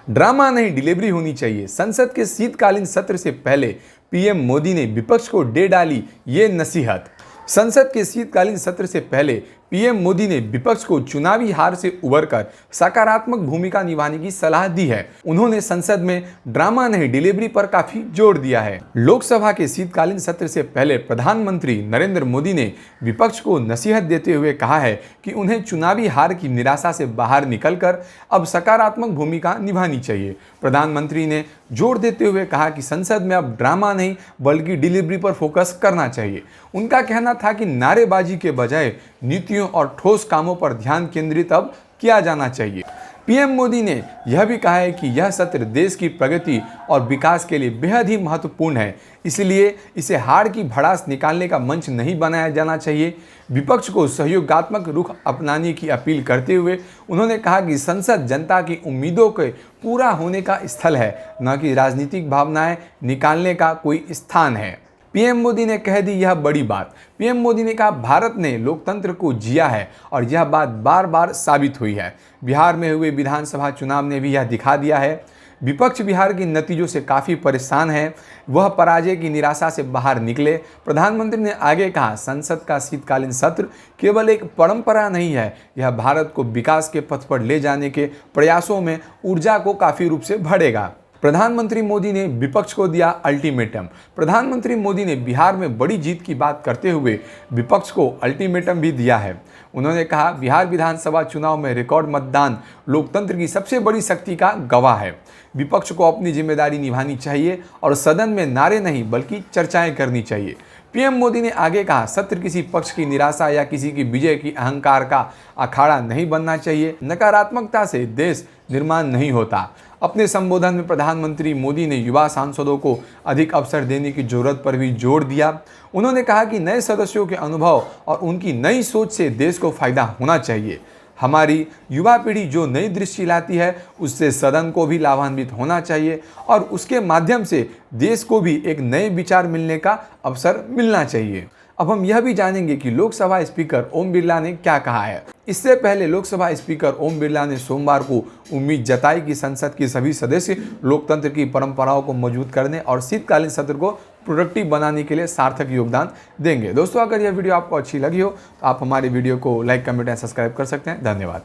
Drama नहीं, delivery होनी चाहिए। संसद के शीतकालीन सत्र से पहले पीएम मोदी ने विपक्ष को दे डाली ये नसीहत। संसद के शीतकालीन सत्र से पहले पीएम मोदी ने विपक्ष को चुनावी हार से उबरकर सकारात्मक भूमिका निभाने की सलाह दी है। उन्होंने संसद में ड्रामा नहीं, डिलीवरी पर काफी जोर दिया है। लोकसभा के शीतकालीन सत्र से पहले प्रधानमंत्री नरेंद्र मोदी ने विपक्ष को नसीहत देते हुए कहा है कि उन्हें चुनावी हार की निराशा से बाहर निकलकर अब सकारात्मक भूमिका निभानी चाहिए। प्रधानमंत्री ने जोर देते हुए कहा कि संसद में अब ड्रामा नहीं बल्कि डिलीवरी पर फोकस करना चाहिए। उनका कहना था कि नारेबाजी के बजाय नीतियों और ठोस कामों पर ध्यान केंद्रित अब किया जाना चाहिए। पीएम मोदी ने यह भी कहा है कि यह सत्र देश की प्रगति और विकास के लिए बेहद ही महत्वपूर्ण है, इसलिए इसे हार की भड़ास निकालने का मंच नहीं बनाया जाना चाहिए। विपक्ष को सहयोगात्मक रुख अपनाने की अपील करते हुए उन्होंने कहा कि संसद जनता की उम्मीदों के पूरा होने का स्थल है, न कि राजनीतिक भावनाएं निकालने का कोई स्थान है। पीएम मोदी ने कह दी यह बड़ी बात। पीएम मोदी ने कहा, भारत ने लोकतंत्र को जिया है और यह बात बार बार साबित हुई है। बिहार में हुए विधानसभा चुनाव ने भी यह दिखा दिया है। विपक्ष बिहार के नतीजों से काफ़ी परेशान है, वह पराजय की निराशा से बाहर निकले। प्रधानमंत्री ने आगे कहा, संसद का शीतकालीन सत्र केवल एक परंपरा नहीं है, यह भारत को विकास के पथ पर ले जाने के प्रयासों में ऊर्जा को काफ़ी रूप से भरेगा। प्रधानमंत्री मोदी ने विपक्ष को दिया अल्टीमेटम। प्रधानमंत्री मोदी ने बिहार में बड़ी जीत की बात करते हुए विपक्ष को अल्टीमेटम भी दिया है। उन्होंने कहा, बिहार विधानसभा चुनाव में रिकॉर्ड मतदान लोकतंत्र की सबसे बड़ी शक्ति का गवाह है। विपक्ष को अपनी जिम्मेदारी निभानी चाहिए और सदन में नारे नहीं बल्कि चर्चाएं करनी चाहिए। पीएम मोदी ने आगे कहा, सत्र किसी पक्ष की निराशा या किसी की विजय की अहंकार का अखाड़ा नहीं बनना चाहिए। नकारात्मकता से देश निर्माण नहीं होता। अपने संबोधन में प्रधानमंत्री मोदी ने युवा सांसदों को अधिक अवसर देने की जरूरत पर भी जोर दिया। उन्होंने कहा कि नए सदस्यों के अनुभव और उनकी नई सोच से देश को फायदा होना चाहिए। हमारी युवा पीढ़ी जो नई दृष्टि लाती है उससे सदन को भी लाभान्वित होना चाहिए और उसके माध्यम से देश को भी एक नए विचार मिलने का अवसर मिलना चाहिए। अब हम यह भी जानेंगे कि लोकसभा स्पीकर ओम बिरला ने क्या कहा है। इससे पहले लोकसभा स्पीकर ओम बिरला ने सोमवार को उम्मीद जताई कि संसद के सभी सदस्य लोकतंत्र की परंपराओं को मजबूत करने और शीतकालीन सत्र को प्रोडक्टिव बनाने के लिए सार्थक योगदान देंगे। दोस्तों, अगर यह वीडियो आपको अच्छी लगी हो तो आप हमारे वीडियो को लाइक, कमेंट एंड सब्सक्राइब कर सकते हैं। धन्यवाद।